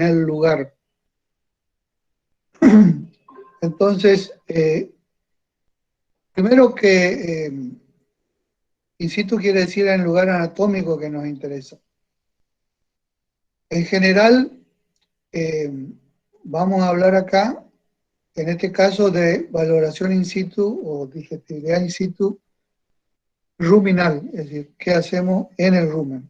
el lugar. Entonces, primero que in situ quiere decir en el lugar anatómico que nos interesa. En general, eh, vamos a hablar acá, en este caso, de valoración in situ o digestibilidad in situ ruminal, es decir, qué hacemos en el rumen.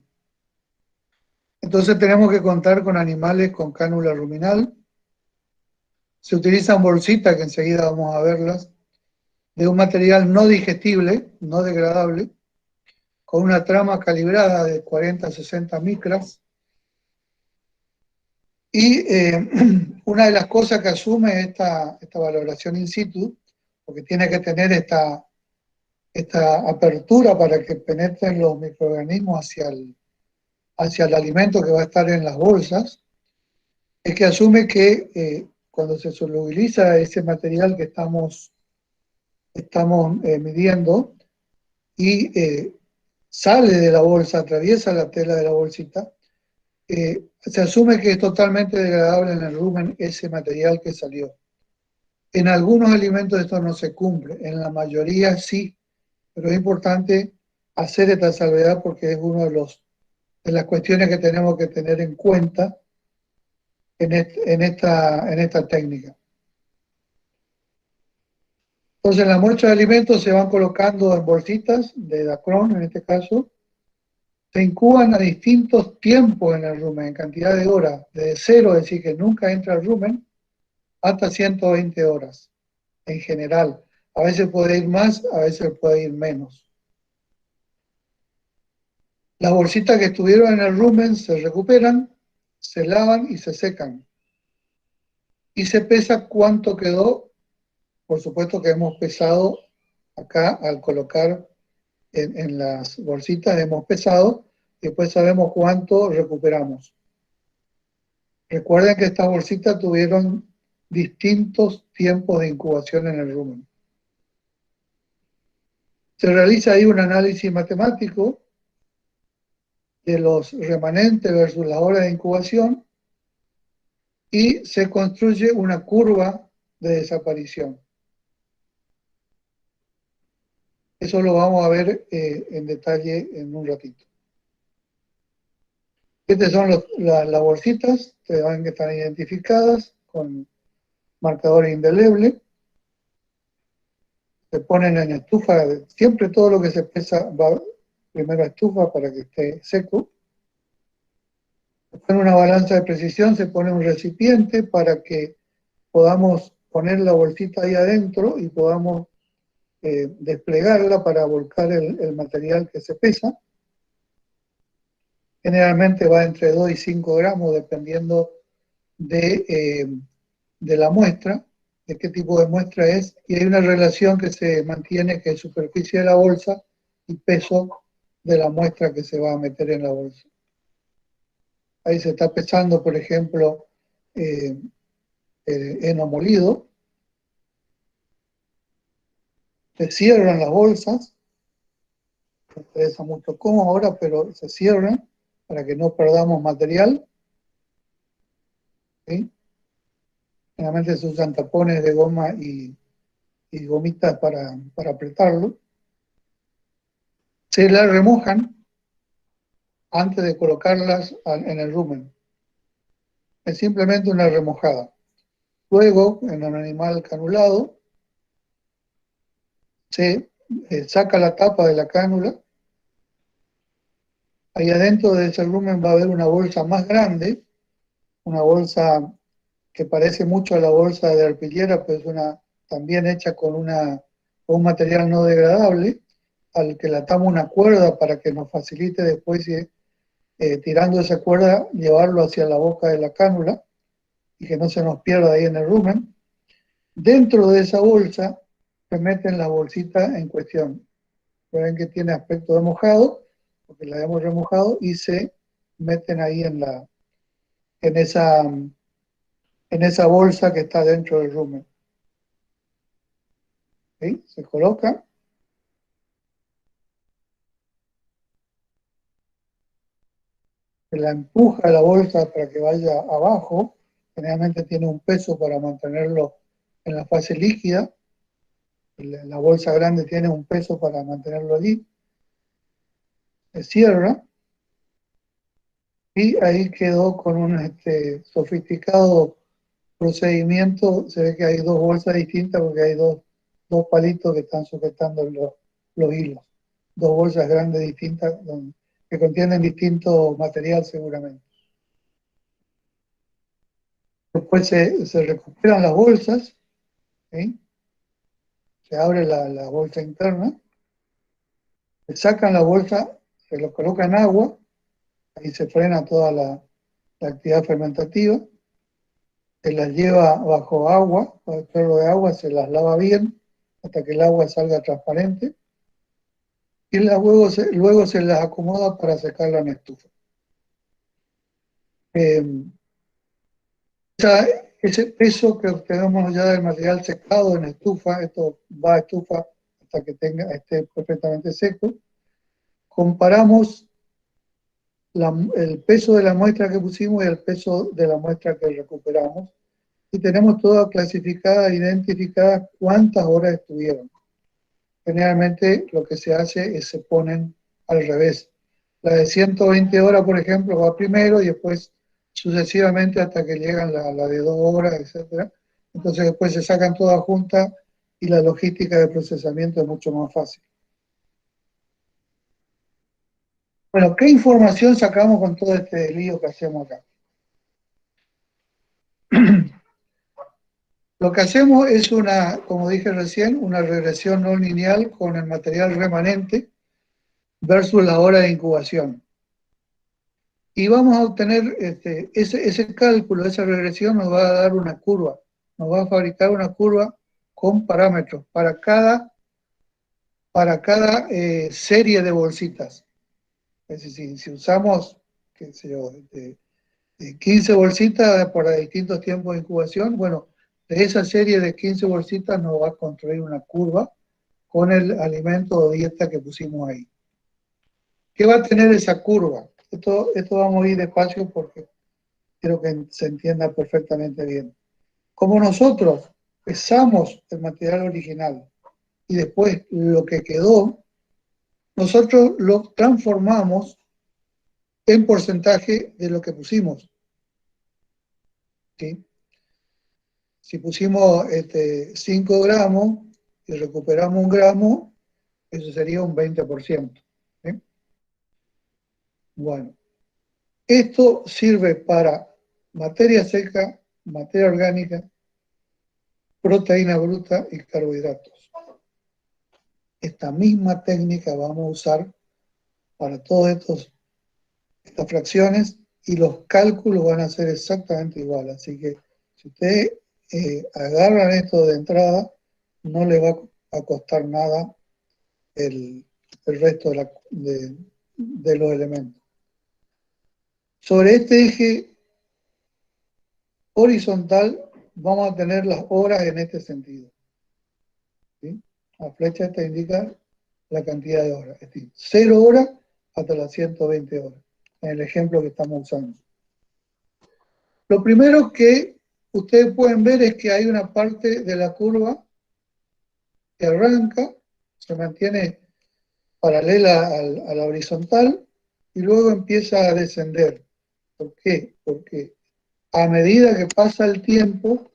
Entonces tenemos que contar con animales con cánula ruminal. Se utilizan bolsitas, que enseguida vamos a verlas, de un material no digestible, no degradable, con una trama calibrada de 40 a 60 micras. Y una de las cosas que asume esta valoración in situ, porque tiene que tener esta apertura para que penetren los microorganismos hacia el alimento que va a estar en las bolsas, es que asume que cuando se solubiliza ese material que estamos midiendo y sale de la bolsa, atraviesa la tela de la bolsita, se asume que es totalmente degradable en el rumen ese material que salió. En algunos alimentos esto no se cumple, en la mayoría sí, pero es importante hacer esta salvedad porque es una de las cuestiones que tenemos que tener en cuenta en esta técnica. Entonces, las muestras de alimentos se van colocando en bolsitas de Dacron, en este caso, se incuban a distintos tiempos en el rumen, en cantidad de horas, desde cero, es decir, que nunca entra al rumen, hasta 120 horas, en general. A veces puede ir más, a veces puede ir menos. Las bolsitas que estuvieron en el rumen se recuperan, se lavan y se secan. Y se pesa cuánto quedó. Por supuesto que hemos pesado acá al colocar en las bolsitas, hemos pesado, y después sabemos cuánto recuperamos. Recuerden que estas bolsitas tuvieron distintos tiempos de incubación en el rumen. Se realiza ahí un análisis matemático de los remanentes versus la hora de incubación y se construye una curva de desaparición. Eso lo vamos a ver en detalle en un ratito. Estas son las bolsitas, ustedes ven que están identificadas con marcadores indelebles. Se ponen en estufa, siempre todo lo que se pesa va primero a estufa para que esté seco. En una balanza de precisión se pone un recipiente para que podamos poner la bolsita ahí adentro y podamos desplegarla para volcar el material que se pesa. Generalmente va entre 2 y 5 gramos dependiendo de la muestra, de qué tipo de muestra es, y hay una relación que se mantiene que es superficie de la bolsa y peso de la muestra que se va a meter en la bolsa. Ahí se está pesando, por ejemplo, heno molido. Se cierran las bolsas, no interesa mucho cómo ahora, pero se cierran para que no perdamos material. ¿Sí? Generalmente se usan tapones de goma y gomitas para apretarlo. Se las remojan antes de colocarlas en el rumen. Es simplemente una remojada. Luego, en un animal canulado, se saca la tapa de la cánula. Ahí adentro de ese rumen va a haber una bolsa más grande, una bolsa que parece mucho a la bolsa de arpillera, pero es también hecha con un material no degradable, al que le atamos una cuerda para que nos facilite después, tirando esa cuerda, llevarlo hacia la boca de la cánula y que no se nos pierda ahí en el rumen. Dentro de esa bolsa se meten las bolsitas en cuestión. Ven que tiene aspecto de mojado, porque la hemos remojado, y se meten ahí en esa bolsa que está dentro del rumen. ¿Sí? Se coloca. se la empuja a la bolsa para que vaya abajo, generalmente tiene un peso para mantenerlo en la fase líquida, la bolsa grande tiene un peso para mantenerlo allí, se cierra y ahí quedó con un sofisticado procedimiento. Se ve que hay dos bolsas distintas porque hay dos palitos que están sujetando los hilos, dos bolsas grandes distintas que contienen distinto material seguramente. Después se recuperan las bolsas, ¿sí? Se abre la bolsa interna, se sacan la bolsa, se lo coloca en agua, ahí se frena toda la actividad fermentativa, se las lleva bajo agua, bajo el chorro de agua, se las lava bien hasta que el agua salga transparente y luego se las acomoda para secarla en estufa. Eh, ese peso que obtenemos ya del material secado en estufa, esto va a estufa hasta que esté perfectamente seco, comparamos el peso de la muestra que pusimos y el peso de la muestra que recuperamos y tenemos todas clasificadas, identificadas cuántas horas estuvieron. Generalmente lo que se hace es se ponen al revés. La de 120 horas, por ejemplo, va primero y después sucesivamente hasta que llegan la de 2 horas, etc. Entonces después se sacan todas juntas y la logística de procesamiento es mucho más fácil. Bueno, ¿qué información sacamos con todo este lío que hacemos acá? Lo que hacemos es como dije recién, una regresión no lineal con el material remanente versus la hora de incubación. Y vamos a obtener ese cálculo, esa regresión nos va a dar una curva, nos va a fabricar una curva con parámetros para cada serie de bolsitas. Es decir, si usamos, qué sé yo, 15 bolsitas para distintos tiempos de incubación, bueno, de esa serie de 15 bolsitas nos va a construir una curva con el alimento o dieta que pusimos ahí. ¿Qué va a tener esa curva? Esto vamos a ir despacio porque quiero que se entienda perfectamente bien. Como nosotros pesamos el material original y después lo que quedó, nosotros lo transformamos en porcentaje de lo que pusimos, ¿sí? Si pusimos 5 gramos y recuperamos 1 gramo, eso sería un 20%. ¿Sí? Bueno, esto sirve para materia seca, materia orgánica, proteína bruta y carbohidratos. Esta misma técnica vamos a usar para todas estas fracciones y los cálculos van a ser exactamente igual. Así que si ustedes agarran esto de entrada, no les va a costar nada el resto de los elementos. Sobre este eje horizontal vamos a tener las horas en este sentido. ¿Sí? La flecha esta indica la cantidad de horas. Es decir, 0 horas hasta las 120 horas, en el ejemplo que estamos usando. Lo primero que ustedes pueden ver es que hay una parte de la curva que arranca, se mantiene paralela a la horizontal y luego empieza a descender. ¿Por qué? Porque a medida que pasa el tiempo,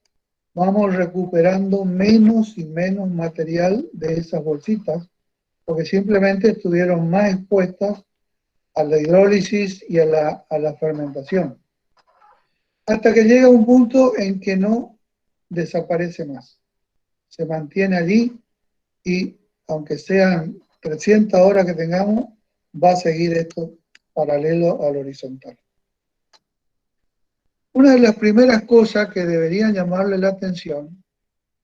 vamos recuperando menos y menos material de esas bolsitas, porque simplemente estuvieron más expuestas a la hidrólisis y a la fermentación. Hasta que llega un punto en que no desaparece más. Se mantiene allí y aunque sean 300 horas que tengamos, va a seguir esto paralelo al horizontal. Una de las primeras cosas que deberían llamarle la atención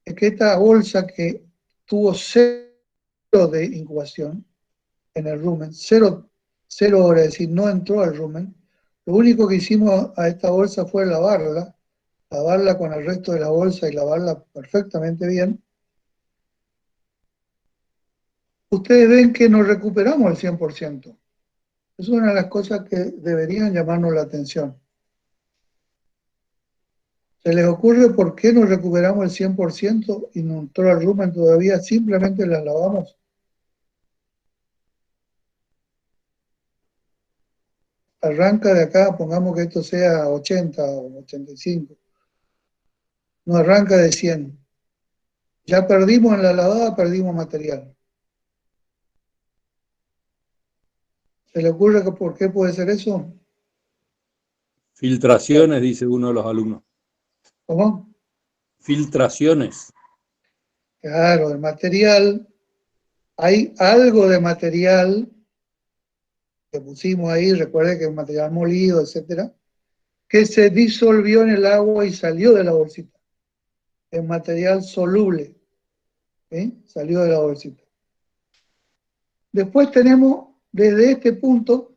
es que esta bolsa que tuvo 0 de incubación en el rumen, 0 horas, es decir, no entró al rumen, lo único que hicimos a esta bolsa fue lavarla con el resto de la bolsa y lavarla perfectamente bien. Ustedes ven que no recuperamos el 100%. Es una de las cosas que deberían llamarnos la atención. ¿Se les ocurre por qué no recuperamos el 100% y no entró al rumen todavía? Simplemente las lavamos. Arranca de acá, pongamos que esto sea 80 o 85. No arranca de 100. Ya perdimos en la lavada, perdimos material. ¿Se le ocurre que por qué puede ser eso? Filtraciones, dice uno de los alumnos. ¿Cómo? Filtraciones. Claro, el material, hay algo de material que pusimos ahí, recuerde que es material molido, etcétera, que se disolvió en el agua y salió de la bolsita. Es material soluble, ¿sí? Salió de la bolsita. Después tenemos, desde este punto,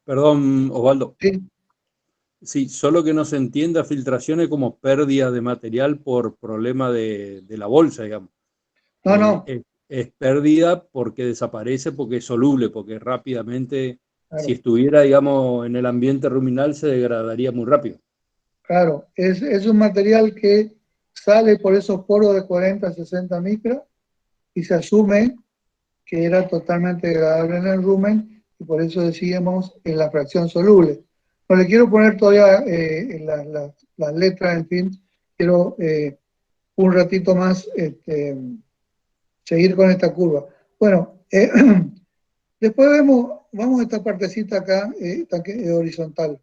Perdón, Osvaldo. ¿sí? Sí, solo que no se entienda filtraciones como pérdida de material por problema de la bolsa, digamos. No, no, Es pérdida porque desaparece, porque es soluble, porque rápidamente, si claro, estuviera, digamos, en el ambiente ruminal, se degradaría muy rápido. claro, es un material que sale por esos poros de 40 a 60 micras y se asume que era totalmente degradable en el rumen y por eso decíamos en la fracción soluble. No le quiero poner todavía las letras, en fin, quiero un ratito más seguir con esta curva. Bueno, después vamos a esta partecita acá, horizontal.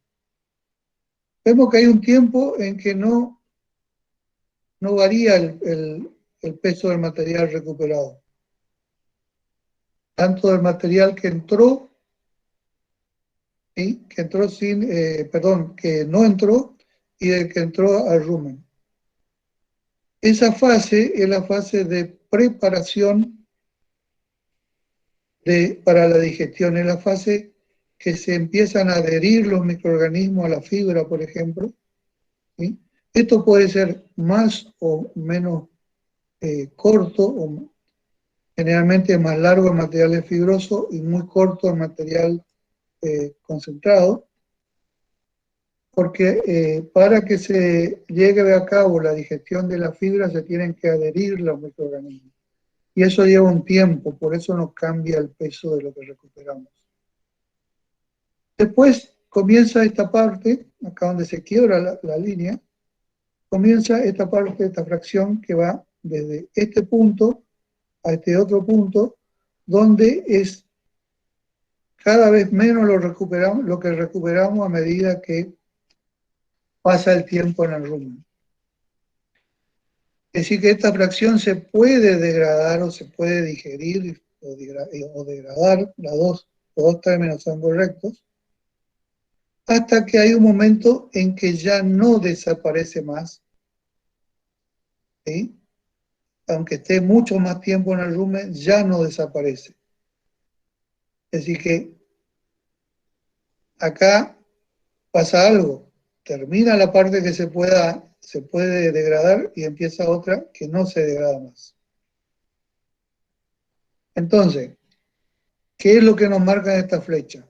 Vemos que hay un tiempo en que no varía el peso del material recuperado. Tanto del material que entró, ¿sí? Que entró sin, perdón, que no entró y del que entró al rumen. Esa fase es la fase de preparación para la digestión, es la fase que se empiezan a adherir los microorganismos a la fibra, por ejemplo. ¿Sí? Esto puede ser más o menos corto, o generalmente más largo el material es fibroso y muy corto el material concentrado, porque para que se llegue a cabo la digestión de la fibra se tienen que adherir los microorganismos. Y eso lleva un tiempo, por eso nos cambia el peso de lo que recuperamos. Después comienza esta parte, acá donde se quiebra la línea, comienza esta parte, esta fracción que va desde este punto a este otro punto, donde es cada vez menos lo que recuperamos a medida que pasa el tiempo en el rumen. Es decir, que esta fracción se puede degradar o se puede digerir o degradar, los dos términos son correctos, hasta que hay un momento en que ya no desaparece más, ¿sí? Aunque esté mucho más tiempo en el rumen, ya no desaparece. Es decir, que acá pasa algo, termina la parte que se puede degradar y empieza otra que no se degrada más. Entonces, ¿qué es lo que nos marcan estas flechas?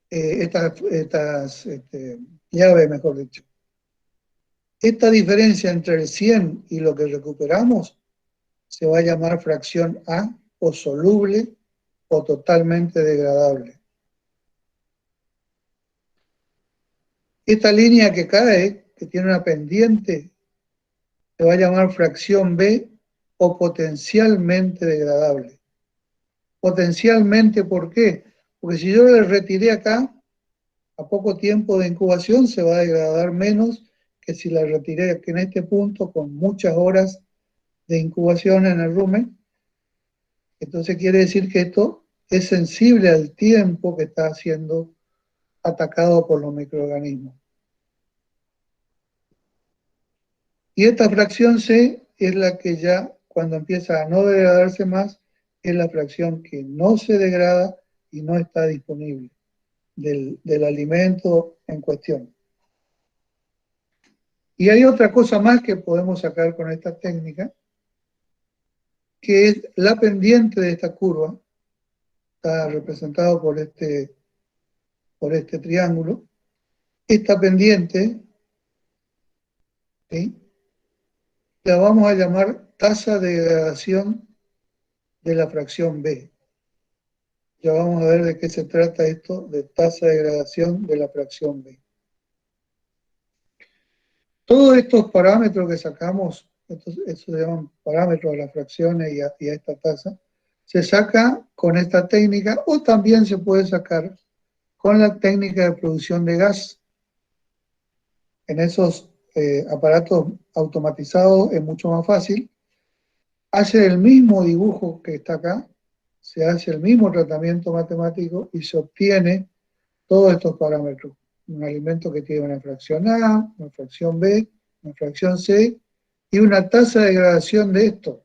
Estas llaves, mejor dicho. Esta diferencia entre el 100 y lo que recuperamos se va a llamar fracción A, o soluble o totalmente degradable. Esta línea que cae, que tiene una pendiente, se va a llamar fracción B, o potencialmente degradable. Potencialmente, ¿por qué? Porque si yo le retiré acá, a poco tiempo de incubación se va a degradar menos que si la retiré aquí en este punto con muchas horas de incubación en el rumen. Entonces quiere decir que esto es sensible al tiempo que está siendo atacado por los microorganismos. Y esta fracción C es la que ya cuando empieza a no degradarse más, es la fracción que no se degrada y no está disponible del alimento en cuestión. Y hay otra cosa más que podemos sacar con esta técnica, que es la pendiente de esta curva, está representado por este por este triángulo. Esta pendiente, ¿sí?, la vamos a llamar tasa de degradación de la fracción B. Ya vamos a ver de qué se trata esto de tasa de degradación de la fracción B. Todos estos parámetros que sacamos, estos se llaman parámetros de las fracciones y a esta tasa, se saca con esta técnica o también se puede sacar con la técnica de producción de gas. En esos aparatos automatizados es mucho más fácil. Hace el mismo dibujo que está acá, se hace el mismo tratamiento matemático y se obtiene todos estos parámetros. Un alimento que tiene una fracción A, una fracción B, una fracción C y una tasa de degradación de esto.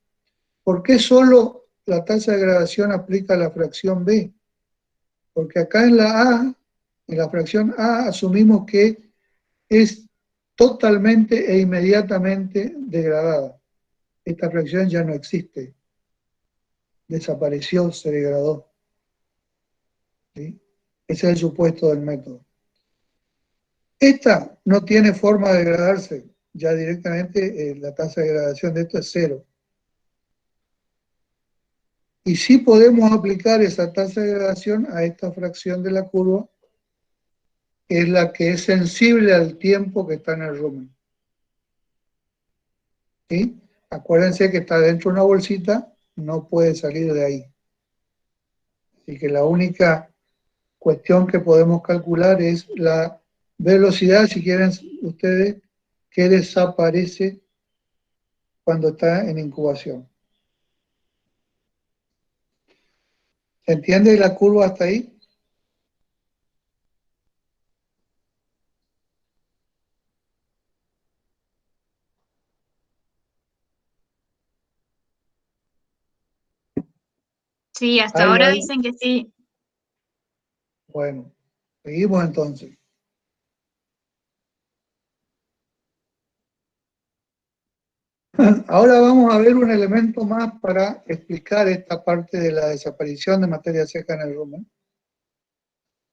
¿Por qué solo la tasa de degradación aplica a la fracción B? Porque acá en la A, en la fracción A, asumimos que es totalmente e inmediatamente degradada. Esta fracción ya no existe. Desapareció, se degradó. ¿Sí? Ese es el supuesto del método. Esta no tiene forma de degradarse. Ya directamente la tasa de degradación de esto es 0. Y sí podemos aplicar esa tasa de degradación a esta fracción de la curva, que es la que es sensible al tiempo que está en el rumen. ¿Sí? Acuérdense que está dentro de una bolsita, no puede salir de ahí. Así que la única cuestión que podemos calcular es la velocidad, si quieren ustedes, que desaparece cuando está en incubación. ¿Se entiende la curva hasta ahí? Sí, hasta Ahí ahora hay. dicen que sí. Bueno, seguimos entonces. Ahora vamos a ver un elemento más para explicar esta parte de la desaparición de materia seca en el rumen.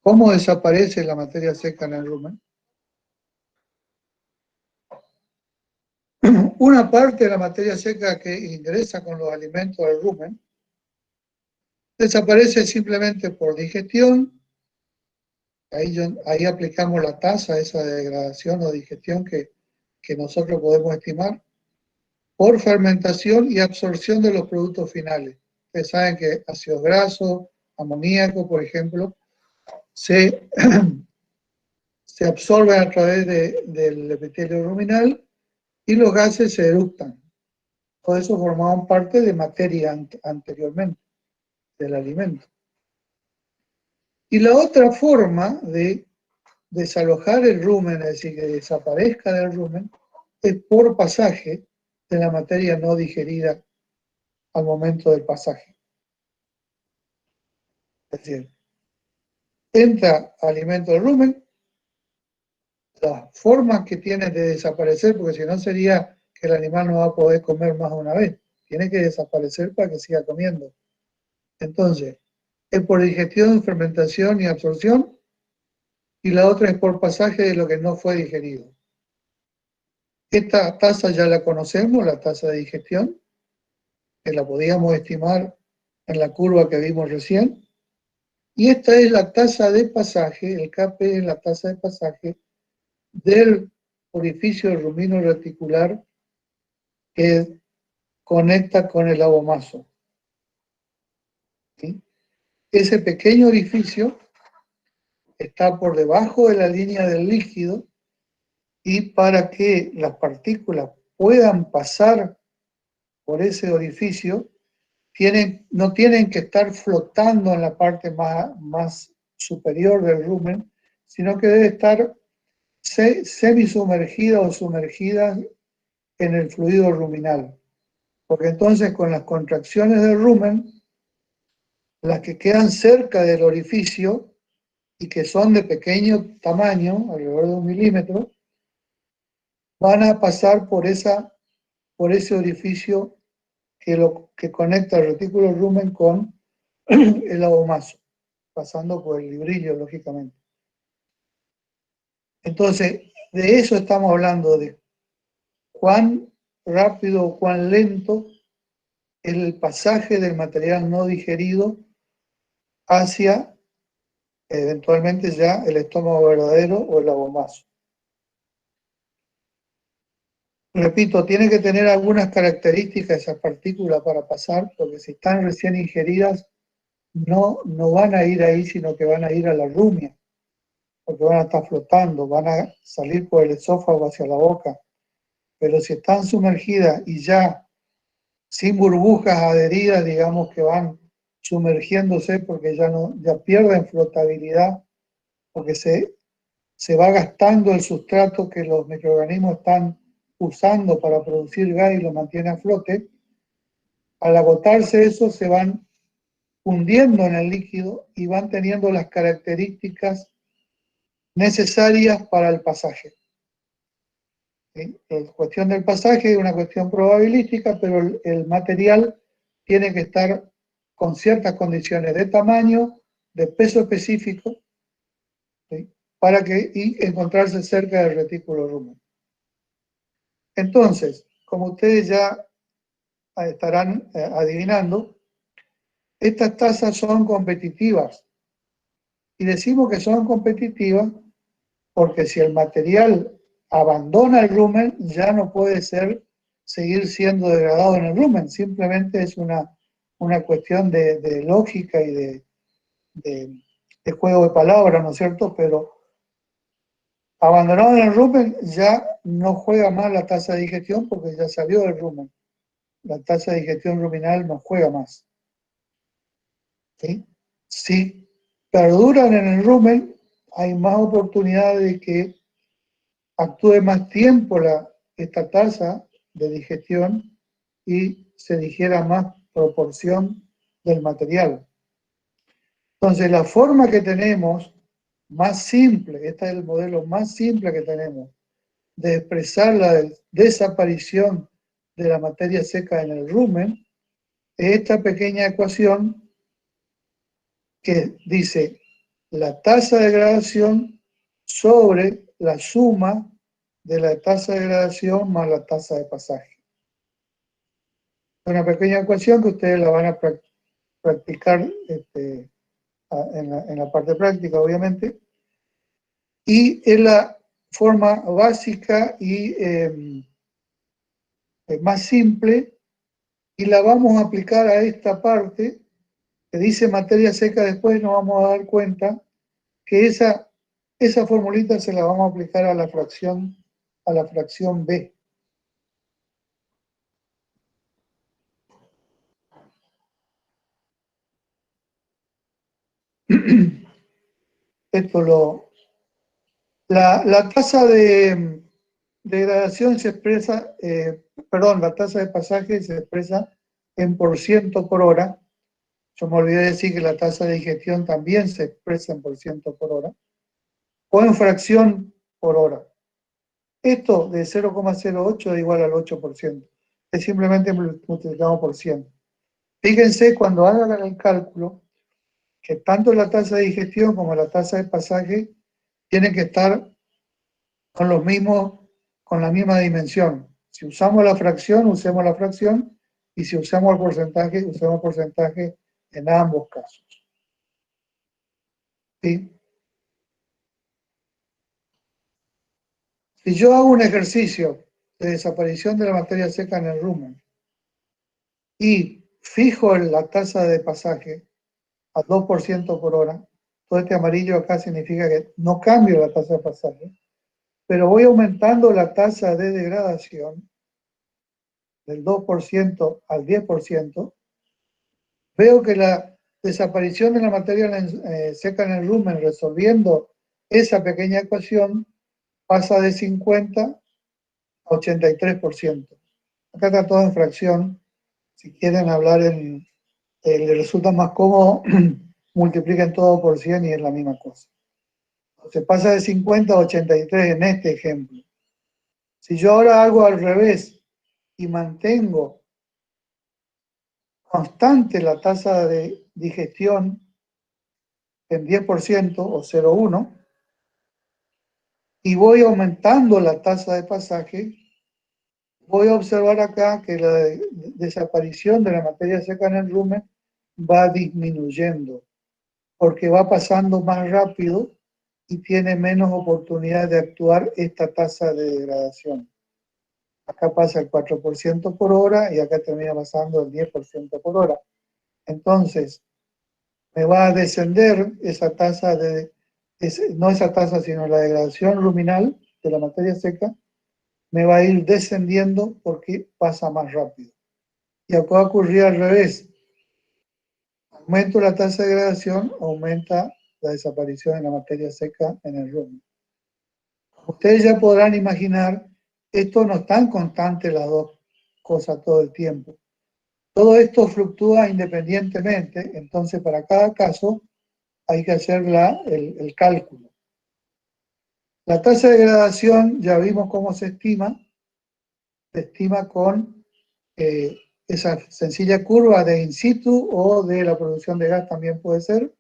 ¿Cómo desaparece la materia seca en el rumen? Una parte de la materia seca que ingresa con los alimentos al rumen desaparece simplemente por digestión. Ahí aplicamos la tasa esa de degradación o digestión que nosotros podemos estimar, por fermentación y absorción de los productos finales. Ustedes saben que ácidos grasos, amoníaco, por ejemplo, se absorben a través del epitelio ruminal y los gases se eructan. Todo eso formaban parte de materia anteriormente, del alimento. Y la otra forma de desalojar el rumen, es decir, que desaparezca del rumen, es por pasaje de la materia no digerida al momento del pasaje. Es decir, entra alimento al rumen, las formas que tiene de desaparecer, porque si no sería que el animal no va a poder comer más de una vez, tiene que desaparecer para que siga comiendo. Entonces, es por digestión, fermentación y absorción, y la otra es por pasaje de lo que no fue digerido. Esta tasa ya la conocemos, la tasa de digestión, que la podíamos estimar en la curva que vimos recién, y esta es la tasa de pasaje, el KP es la tasa de pasaje del orificio rumino reticular que conecta con el abomaso. ¿Sí? Ese pequeño orificio está por debajo de la línea del líquido y para que las partículas puedan pasar por ese orificio, no tienen que estar flotando en la parte más superior del rumen, sino que debe estar semisumergida o sumergida en el fluido ruminal. Porque entonces con las contracciones del rumen, las que quedan cerca del orificio y que son de pequeño tamaño, alrededor de 1 milímetro, van a pasar por ese orificio que conecta el retículo rumen con el abomaso, pasando por el librillo, lógicamente. Entonces, de eso estamos hablando, de cuán rápido o cuán lento es el pasaje del material no digerido hacia eventualmente ya el estómago verdadero o el abomazo. Repito, tiene que tener algunas características esas partículas para pasar, porque si están recién ingeridas, no van a ir ahí, sino que van a ir a la rumia, porque van a estar flotando, van a salir por el esófago hacia la boca. Pero si están sumergidas y ya sin burbujas adheridas, digamos que van sumergiéndose porque ya pierden flotabilidad, porque se va gastando el sustrato que los microorganismos están usando para producir gas y lo mantiene a flote. Al agotarse eso, se van hundiendo en el líquido y van teniendo las características necesarias para el pasaje. ¿Sí? La cuestión del pasaje es una cuestión probabilística, pero el material tiene que estar con ciertas condiciones de tamaño, de peso específico, ¿sí? Y encontrarse cerca del retículo rumen. Entonces, como ustedes ya estarán adivinando, estas tasas son competitivas. Y decimos que son competitivas porque si el material abandona el rumen, ya no puede seguir siendo degradado en el rumen. Simplemente es una cuestión de lógica y de juego de palabras, ¿no es cierto? Pero abandonado en el rumen ya no juega más la tasa de digestión porque ya salió del rumen. La tasa de digestión ruminal no juega más. ¿Sí? Si perduran en el rumen, hay más oportunidad de que actúe más tiempo esta tasa de digestión y se digiera más proporción del material. Entonces, la forma que tenemos, más simple, este es el modelo más simple que tenemos, de expresar la desaparición de la materia seca en el rumen, es esta pequeña ecuación que dice la tasa de degradación sobre la suma de la tasa de degradación más la tasa de pasaje. Es una pequeña ecuación que ustedes la van a practicar en la parte práctica, obviamente, y es la forma básica y más simple, y la vamos a aplicar a esta parte que dice materia seca. Después nos vamos a dar cuenta que esa formulita se la vamos a aplicar a la fracción B. La tasa de degradación se expresa, la tasa de pasaje se expresa en % por hora. Yo me olvidé decir que la tasa de digestión también se expresa en % por hora, o en fracción por hora. Esto de 0,08 es igual al 8%. Es simplemente multiplicado por 100. Fíjense cuando hagan el cálculo que tanto la tasa de digestión como la tasa de pasaje tienen que estar con la misma dimensión. Si usamos la fracción, usemos la fracción, y si usamos el porcentaje, usemos el porcentaje en ambos casos. ¿Sí? Si yo hago un ejercicio de desaparición de la materia seca en el rumen y fijo la tasa de pasaje a 2% por hora, todo este amarillo acá significa que no cambio la tasa de pasaje, pero voy aumentando la tasa de degradación del 2% al 10%, veo que la desaparición de la materia seca en el rumen resolviendo esa pequeña ecuación pasa de 50 a 83%. Acá está todo en fracción. Si quieren hablar les resulta más cómodo, multipliquen todo por 100 y es la misma cosa. Entonces pasa de 50 a 83 en este ejemplo. Si yo ahora hago al revés y mantengo constante la tasa de digestión en 10% o 0,1, y voy aumentando la tasa de pasaje, voy a observar acá que la desaparición de la materia seca en el rumen va disminuyendo, porque va pasando más rápido y tiene menos oportunidad de actuar esta tasa de degradación. Acá pasa el 4% por hora y acá termina pasando el 10% por hora. Entonces, me va a descender esa tasa no esa tasa, sino la degradación luminal de la materia seca, me va a ir descendiendo porque pasa más rápido. Y acá va a ocurrir al revés. Aumento la tasa de degradación, aumenta la desaparición de la materia seca en el rumen. Ustedes ya podrán imaginar, esto no están constantes las dos cosas todo el tiempo. Todo esto fluctúa independientemente, entonces para cada caso hay que hacer el cálculo. La tasa de degradación, ya vimos cómo se estima con esa sencilla curva de in situ o de la producción de gas también puede ser,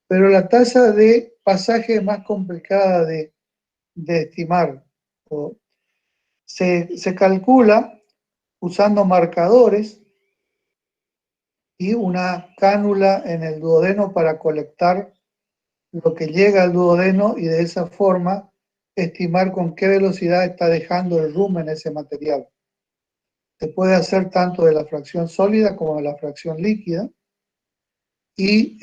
pero la tasa de pasaje es más complicada de estimar. Se calcula usando marcadores y una cánula en el duodeno para colectar lo que llega al duodeno y de esa forma estimar con qué velocidad está dejando el rumen ese material. Se puede hacer tanto de la fracción sólida como de la fracción líquida y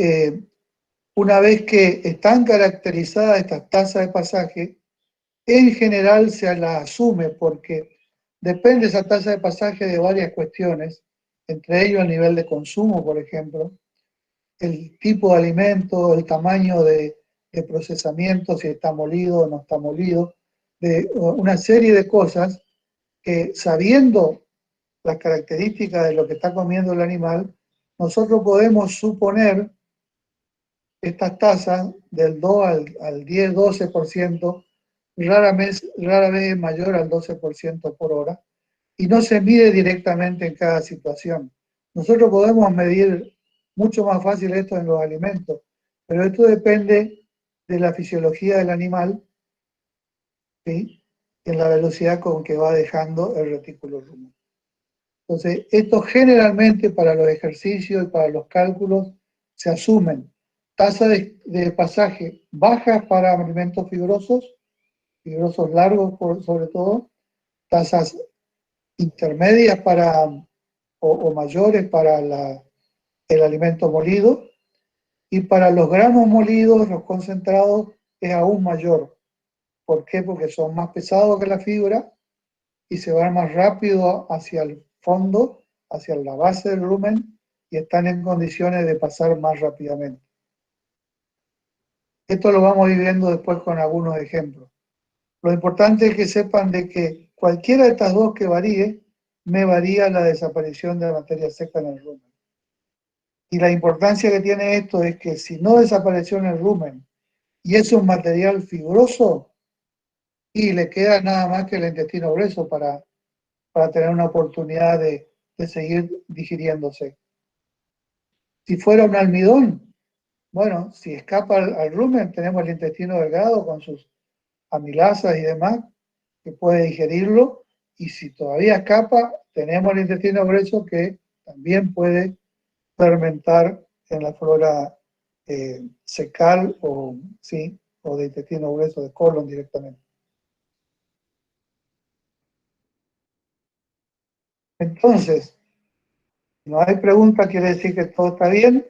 una vez que están caracterizadas estas tasas de pasaje, en general se las asume porque depende esa tasa de pasaje de varias cuestiones, entre ellos el nivel de consumo, por ejemplo, el tipo de alimento, el tamaño de procesamiento, si está molido o no está molido, de una serie de cosas que sabiendo las características de lo que está comiendo el animal, nosotros podemos suponer estas tasas del 2 al 10, 12%, rara vez es mayor al 12% por hora, y no se mide directamente en cada situación. Nosotros podemos medir mucho más fácil esto en los alimentos, pero esto depende de la fisiología del animal, ¿sí? En la velocidad con que va dejando el retículo rumen. Entonces, esto generalmente para los ejercicios y para los cálculos se asumen tasas de pasaje bajas para alimentos fibrosos largos sobre todo, tasas intermedias o mayores para el alimento molido, y para los granos molidos, los concentrados, es aún mayor. ¿Por qué? Porque son más pesados que la fibra y se van más rápido hacia el fondo, hacia la base del rumen, y están en condiciones de pasar más rápidamente. Esto lo vamos a ir viendo después con algunos ejemplos. Lo importante es que sepan de que cualquiera de estas dos que varíe, me varía la desaparición de la materia seca en el rumen. Y la importancia que tiene esto es que si no desapareció en el rumen y es un material fibroso, y le queda nada más que el intestino grueso para tener una oportunidad de seguir digiriéndose. Si fuera un almidón, bueno, si escapa al rumen, tenemos el intestino delgado con sus amilasas y demás, que puede digerirlo, y si todavía escapa, tenemos el intestino grueso que también puede fermentar en la flora fecal o de intestino grueso, de colon directamente. Entonces, si no hay pregunta, quiere decir que todo está bien.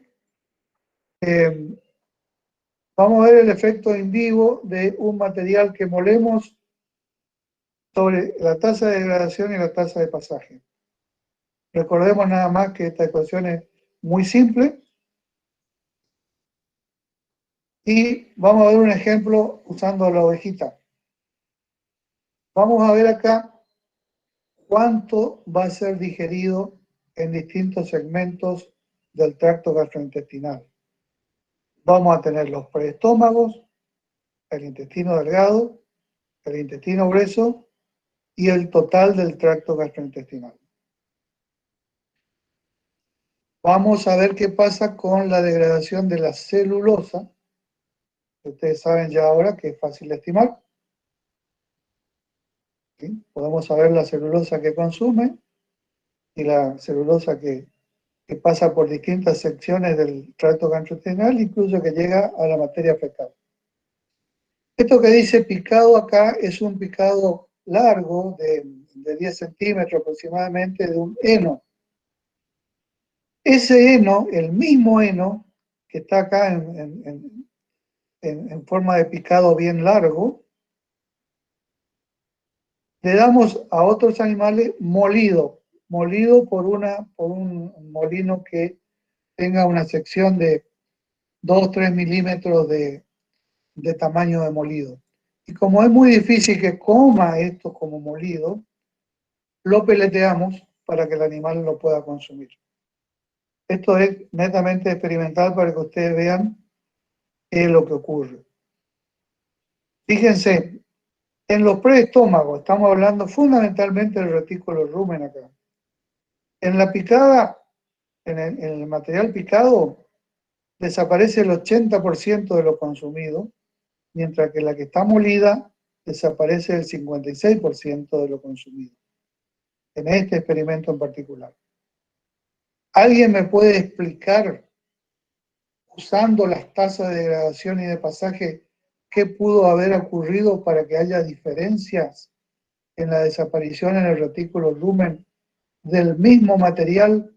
Vamos a ver el efecto in vivo de un material que molemos sobre la tasa de degradación y la tasa de pasaje. Recordemos nada más que esta ecuación es muy simple. Y vamos a ver un ejemplo usando la ovejita. Vamos a ver acá cuánto va a ser digerido en distintos segmentos del tracto gastrointestinal. Vamos a tener los preestómagos, el intestino delgado, el intestino grueso y el total del tracto gastrointestinal. Vamos a ver qué pasa con la degradación de la celulosa, que ustedes saben ya ahora que es fácil de estimar. ¿sí? Podemos saber la celulosa que consume y la celulosa que pasa por distintas secciones del tracto gastrointestinal, incluso que llega a la materia fecal. Esto que dice picado acá es un picado largo de 10 centímetros aproximadamente de un heno. Ese heno, el mismo heno que está acá en forma de picado bien largo, le damos a otros animales molido por un molino que tenga una sección de 2-3 milímetros de tamaño de molido. Y como es muy difícil que coma esto como molido, lo peleteamos para que el animal lo pueda consumir. Esto es netamente experimental para que ustedes vean qué es lo que ocurre. Fíjense, en los preestómagos, estamos hablando fundamentalmente del retículo rumen acá. En la picada, en el material picado, desaparece el 80% de lo consumido, mientras que la que está molida desaparece el 56% de lo consumido, en este experimento en particular. ¿Alguien me puede explicar, usando las tasas de degradación y de pasaje, qué pudo haber ocurrido para que haya diferencias en la desaparición en el retículo lumen del mismo material?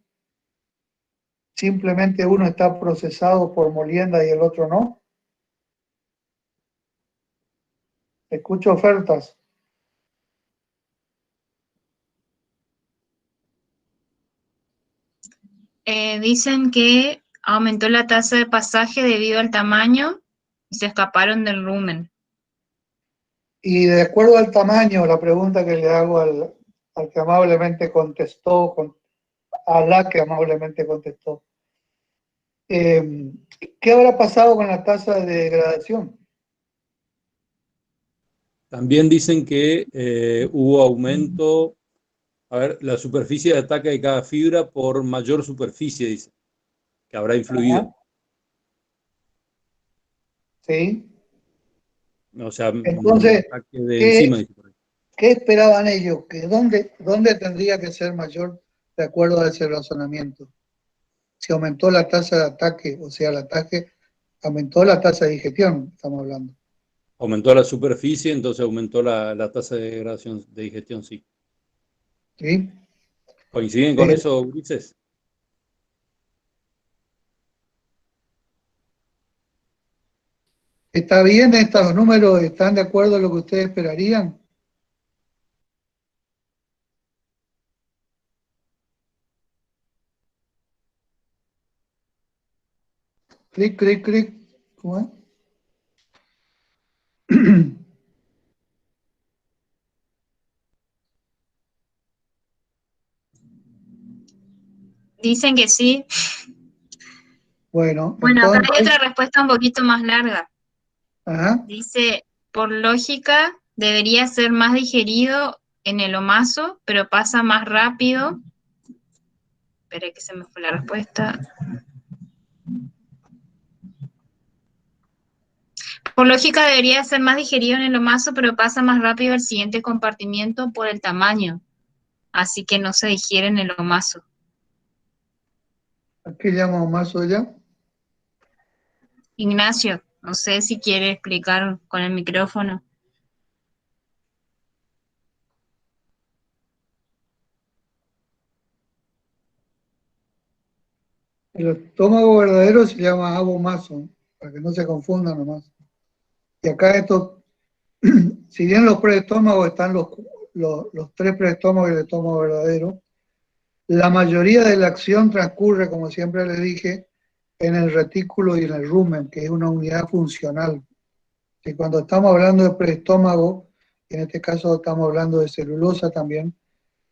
Simplemente uno está procesado por molienda y el otro no. Escucho ofertas. Dicen que aumentó la tasa de pasaje debido al tamaño y se escaparon del rumen. Y de acuerdo al tamaño, la pregunta que le hago al que amablemente contestó, a la que amablemente contestó, ¿qué habrá pasado con la tasa de degradación? También dicen que hubo aumento, a ver, la superficie de ataque de cada fibra por mayor superficie, dice, que habrá influido. Ajá. Sí. O sea, Entonces, ataque de enzima, ¿qué, dice por ahí. qué esperaban ellos? ¿Que dónde tendría que ser mayor de acuerdo a ese razonamiento? Si aumentó la tasa de ataque, o sea, el ataque aumentó la tasa de digestión, estamos hablando. Aumentó la superficie, entonces aumentó la tasa de degradación de digestión, sí. ¿Sí? ¿Coinciden con eso, Ulises? ¿Está bien estos números? ¿Están de acuerdo a lo que ustedes esperarían? Clic, clic, clic. ¿Cómo es? Dicen que sí. Bueno, Bueno, acá hay entonces, otra respuesta un poquito más larga. ajá, Dice, por lógica, debería ser más digerido en el omaso, pero pasa más rápido. Espera que se me fue la respuesta. Por lógica debería ser más digerido en el omaso, pero pasa más rápido al siguiente compartimiento por el tamaño. Así que no se digiere en el omaso. ¿a qué llamo más allá? Ignacio, no sé si quiere explicar con el micrófono. El estómago verdadero se llama abomaso, para que no se confundan nomás. Y acá esto, si bien los preestómagos están los tres preestómagos y el estómago verdadero, la mayoría de la acción transcurre, como siempre les dije, en el retículo y en el rumen, que es una unidad funcional. Y cuando estamos hablando de preestómago, en este caso estamos hablando de celulosa también,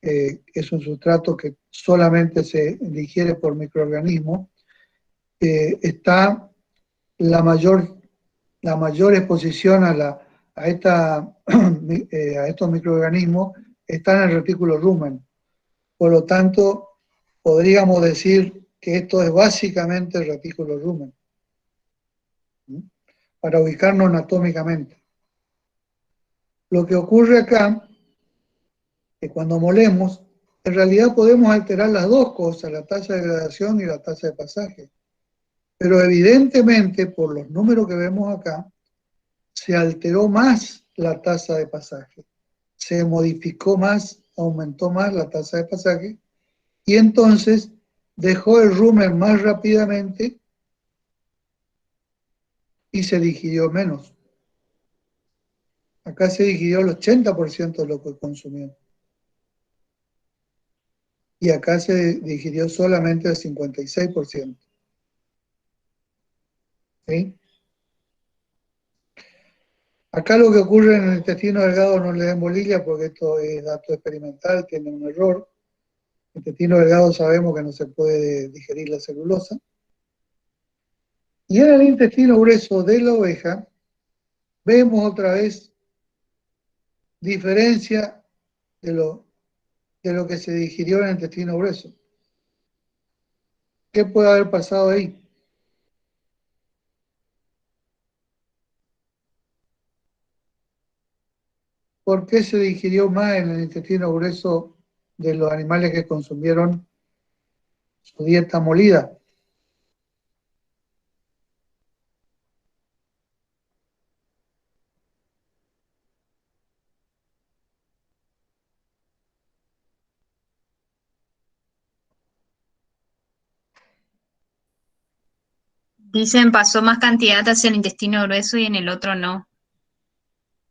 es un sustrato que solamente se digiere por microorganismos, está la mayor exposición a estos microorganismos está en el retículo rumen. Por lo tanto, podríamos decir que esto es básicamente el retículo rumen, ¿sí? Para ubicarnos anatómicamente. Lo que ocurre acá que cuando molemos, en realidad podemos alterar las dos cosas, la tasa de degradación y la tasa de pasaje. Pero evidentemente, por los números que vemos acá, se alteró más la tasa de pasaje, se modificó más, aumentó más la tasa de pasaje, y entonces dejó el rumen más rápidamente y se digirió menos. Acá se digirió el 80% de lo que consumió. Y acá se digirió solamente el 56%. ¿Sí? Acá lo que ocurre en el intestino delgado no le den bolilla porque esto es dato experimental, tiene un error. El intestino delgado sabemos que no se puede digerir la celulosa. Y en el intestino grueso de la oveja vemos otra vez diferencia de lo que se digirió en el intestino grueso. ¿Qué puede haber pasado ahí? ¿Por qué se digirió más en el intestino grueso de los animales que consumieron su dieta molida? Dicen pasó más cantidad hacia el intestino grueso y en el otro no.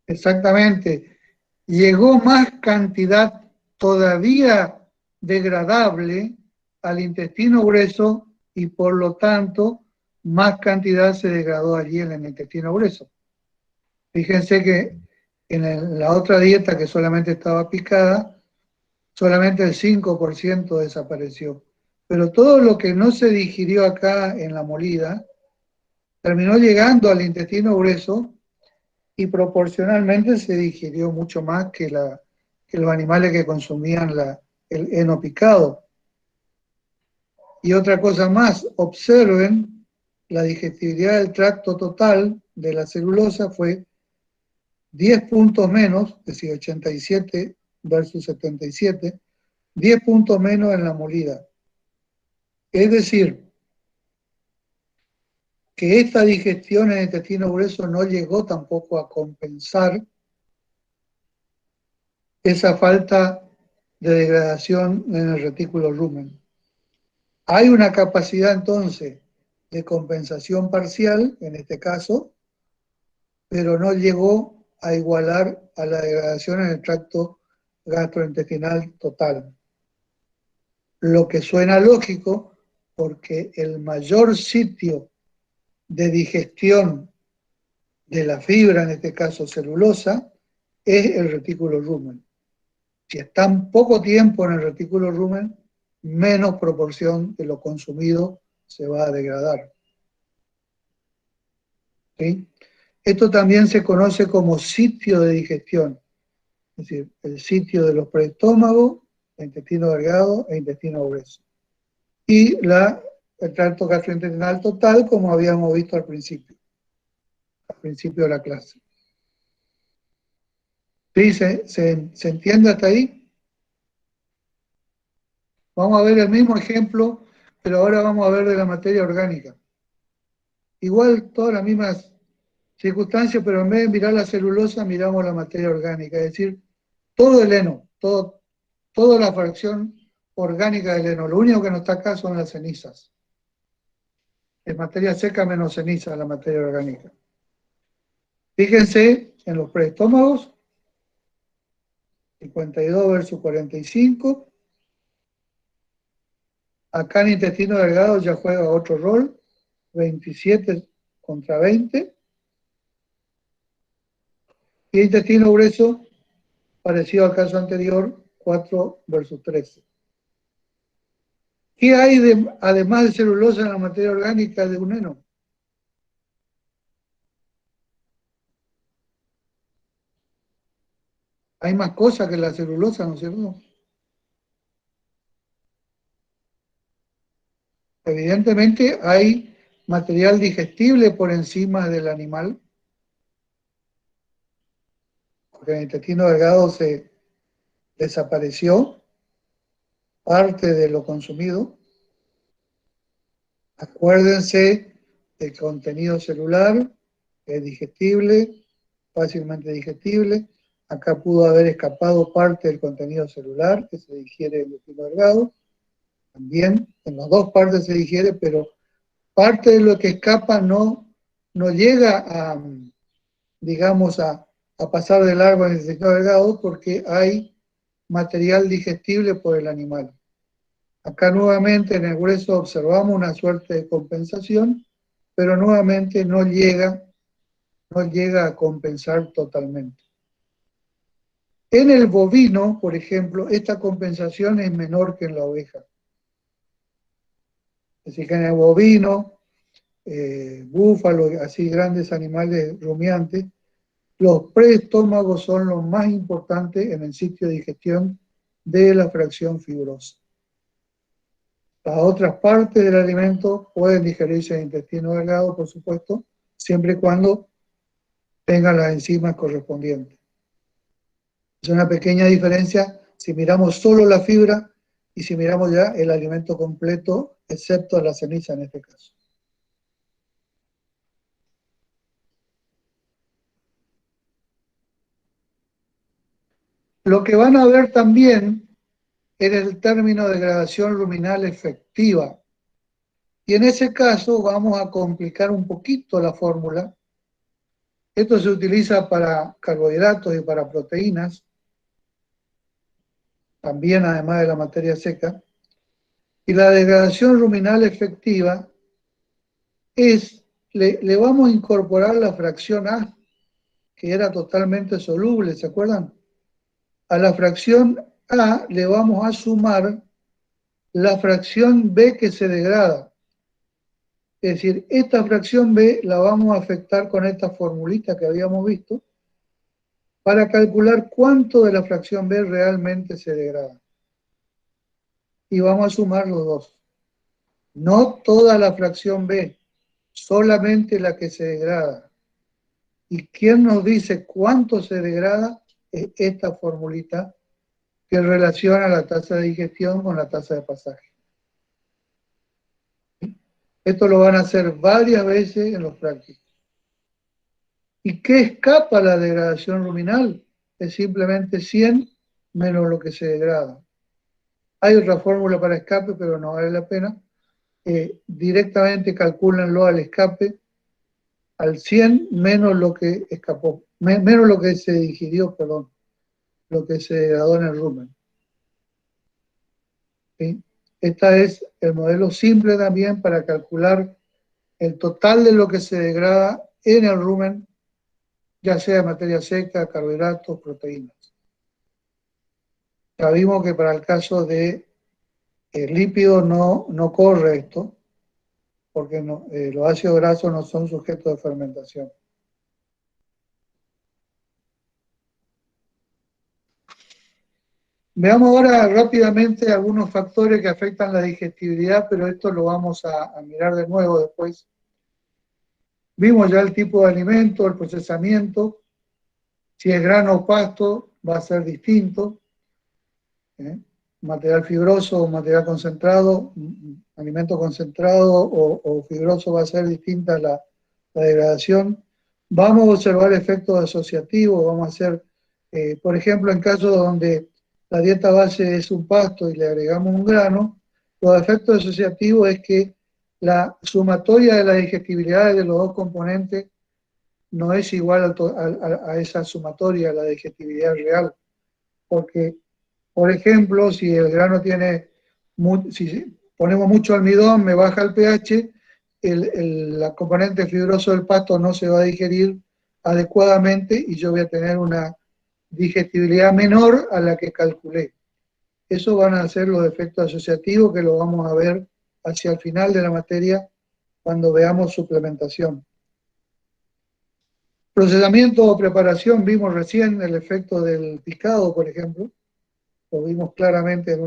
Exactamente. Llegó más cantidad todavía degradable al intestino grueso y por lo tanto más cantidad se degradó allí en el intestino grueso. Fíjense que en la otra dieta que solamente estaba picada, solamente el 5% desapareció. Pero todo lo que no se digirió acá en la molida terminó llegando al intestino grueso y proporcionalmente se digirió mucho más que los animales que consumían el heno picado. Y otra cosa más, observen la digestibilidad del tracto total de la celulosa fue 10 puntos menos, es decir, 87 versus 77, 10 puntos menos en la molida. Es decir, que esta digestión en el intestino grueso no llegó tampoco a compensar esa falta de degradación en el retículo rumen. Hay una capacidad entonces de compensación parcial, en este caso, pero no llegó a igualar a la degradación en el tracto gastrointestinal total. Lo que suena lógico, porque el mayor sitio de digestión de la fibra, en este caso celulosa, es el retículo rumen. Si están poco tiempo en el retículo rumen, menos proporción de lo consumido se va a degradar. ¿Sí? Esto también se conoce como sitio de digestión, es decir, el sitio de los preestómagos, intestino delgado e intestino grueso. Y el tracto gastrointestinal total, como habíamos visto al principio de la clase. ¿Sí? ¿Se entiende hasta ahí? Vamos a ver el mismo ejemplo, pero ahora vamos a ver de la materia orgánica. Igual todas las mismas circunstancias, pero en vez de mirar la celulosa, miramos la materia orgánica, es decir, todo el heno, toda la fracción orgánica del heno. Lo único que no está acá son las cenizas. Es materia seca menos ceniza la materia orgánica. Fíjense en los preestómagos, 52 versus 45. Acá en intestino delgado ya juega otro rol, 27 contra 20. Y intestino grueso, parecido al caso anterior, 4 versus 13. ¿Qué hay además de celulosa en la materia orgánica de un heno? Hay más cosas que la celulosa, ¿no es cierto? Evidentemente hay material digestible por encima del animal, porque en el intestino delgado se desapareció parte de lo consumido. Acuérdense del contenido celular, que es digestible, fácilmente digestible. Acá pudo haber escapado parte del contenido celular, que se digiere en el intestino delgado. También en las dos partes se digiere, pero parte de lo que escapa no llega a, digamos, a pasar de largo en el intestino delgado porque hay material digestible por el animal. Acá nuevamente en el hueso observamos una suerte de compensación, pero nuevamente no llega a compensar totalmente. En el bovino, por ejemplo, esta compensación es menor que en la oveja. Es decir, que en el bovino, búfalo, así grandes animales rumiantes, los preestómagos son los más importantes en el sitio de digestión de la fracción fibrosa. Las otras partes del alimento pueden digerirse en el intestino delgado, por supuesto, siempre y cuando tengan las enzimas correspondientes. Es una pequeña diferencia si miramos solo la fibra y si miramos ya el alimento completo, excepto la ceniza en este caso. Lo que van a ver también es el término degradación ruminal efectiva. Y en ese caso vamos a complicar un poquito la fórmula. Esto se utiliza para carbohidratos y para proteínas, también además de la materia seca. Y la degradación ruminal efectiva es, le vamos a incorporar la fracción A, que era totalmente soluble, ¿se acuerdan? A la fracción A le vamos a sumar la fracción B que se degrada. Es decir, esta fracción B la vamos a afectar con esta formulita que habíamos visto para calcular cuánto de la fracción B realmente se degrada. Y vamos a sumar los dos. No toda la fracción B, solamente la que se degrada. ¿Y quién nos dice cuánto se degrada? Es esta formulita que relaciona la tasa de digestión con la tasa de pasaje. Esto lo van a hacer varias veces en los prácticos. ¿Y qué escapa la degradación ruminal? Es simplemente 100 menos lo que se degrada. Hay otra fórmula para escape, pero no vale la pena. Directamente calcúlenlo al escape, al 100 menos lo que escapó, menos lo que se digirió, perdón, lo que se degradó en el rumen. ¿Sí? Este es el modelo simple también para calcular el total de lo que se degrada en el rumen, ya sea materia seca, carbohidratos, proteínas. Ya vimos que para el caso de lípidos no corre esto, porque los ácidos grasos no son sujetos de fermentación. Veamos ahora rápidamente algunos factores que afectan la digestibilidad, pero esto lo vamos a mirar de nuevo después. Vimos ya el tipo de alimento, el procesamiento. Si es grano o pasto, va a ser distinto. Material fibroso o material concentrado, alimento concentrado o fibroso va a ser distinta la degradación. Vamos a observar efectos asociativos, vamos a hacer, por ejemplo, en casos donde la dieta base es un pasto y le agregamos un grano, los efectos asociativos es que la sumatoria de la digestibilidad de los dos componentes no es igual a esa sumatoria, a la digestibilidad real, porque, por ejemplo, si el grano tiene, si ponemos mucho almidón, me baja el pH, la componente fibroso del pasto no se va a digerir adecuadamente y yo voy a tener una digestibilidad menor a la que calculé. Eso van a ser los efectos asociativos que lo vamos a ver hacia el final de la materia cuando veamos suplementación. Procesamiento o preparación, vimos recién el efecto del picado, por ejemplo, lo vimos claramente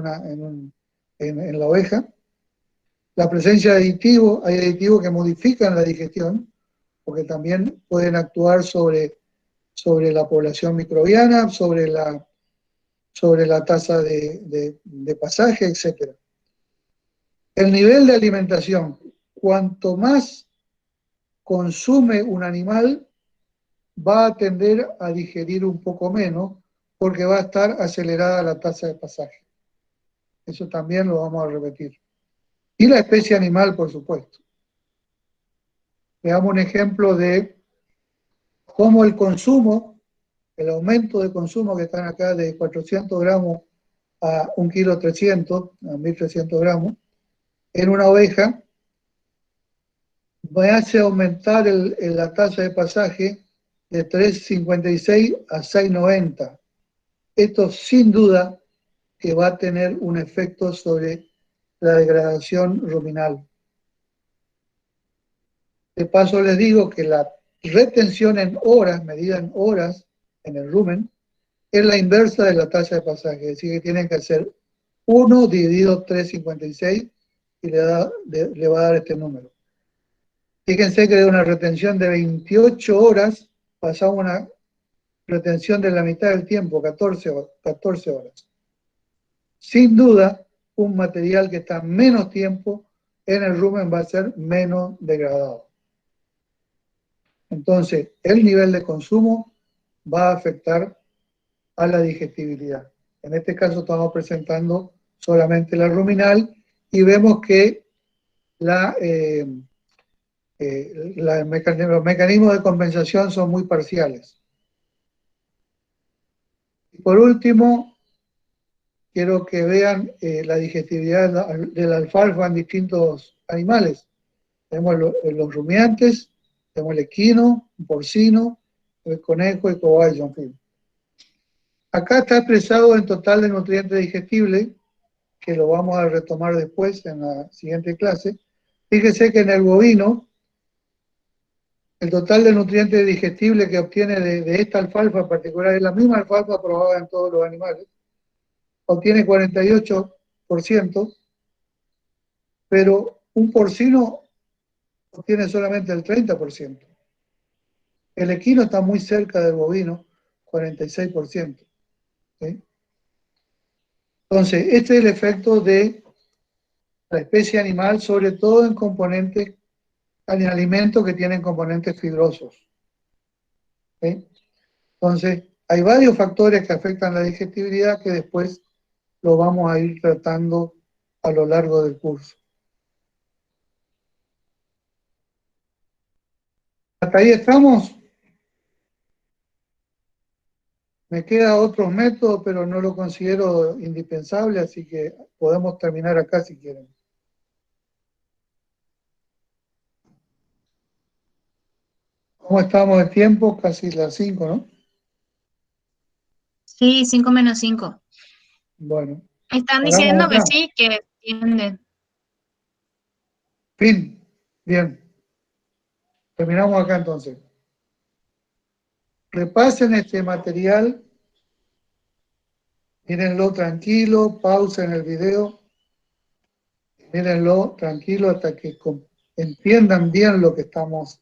en la oveja. La presencia de aditivos, hay aditivos que modifican la digestión, porque también pueden actuar sobre la población microbiana, sobre sobre la tasa de pasaje, etc. El nivel de alimentación. Cuanto más consume un animal, va a tender a digerir un poco menos porque va a estar acelerada la tasa de pasaje. Eso también lo vamos a repetir. Y la especie animal, por supuesto. Veamos un ejemplo de cómo el consumo, el aumento de consumo que están acá de 400 gramos a 1,3 kg, a 1.300 gramos, en una oveja, me hace aumentar la tasa de pasaje de 3,56 a 6,90. Esto sin duda que va a tener un efecto sobre la degradación ruminal. De paso les digo que la retención en horas, medida en horas en el rumen, es la inversa de la tasa de pasaje, es decir, que tienen que hacer 1 dividido 3,56 y le va a dar este número. Fíjense que de una retención de 28 horas pasamos a una retención de la mitad del tiempo, 14 horas. Sin duda, un material que está menos tiempo en el rumen va a ser menos degradado. Entonces, el nivel de consumo va a afectar a la digestibilidad. En este caso estamos presentando solamente la ruminal y vemos que los mecanismos de compensación son muy parciales. Y por último, quiero que vean la digestibilidad de la alfalfa en distintos animales. Tenemos los rumiantes, tenemos el equino, el porcino, el conejo y el cobayo, en fin. Acá está expresado el total de nutrientes digestibles, que lo vamos a retomar después en la siguiente clase. Fíjese que en el bovino, el total de nutrientes digestibles que obtiene de esta alfalfa en particular, es la misma alfalfa probada en todos los animales, obtiene 48%, pero un porcino obtiene solamente el 30%. El equino está muy cerca del bovino, 46%. ¿Sí? Entonces, este es el efecto de la especie animal, sobre todo en componentes, en alimentos que tienen componentes fibrosos. ¿Sí? Entonces, hay varios factores que afectan la digestibilidad que después lo vamos a ir tratando a lo largo del curso. ¿Hasta ahí estamos? Me queda otros métodos, pero no lo considero indispensable, así que podemos terminar acá si quieren. ¿Cómo estamos de tiempo? Casi las 5, ¿no? Sí, 5 menos 5. Bueno, Están paramos diciendo que acá. sí, que entienden. Fin. Bien. Terminamos acá entonces. Repasen este material. Mírenlo tranquilo, pausa en el video. Mírenlo tranquilo hasta que entiendan bien lo que estamos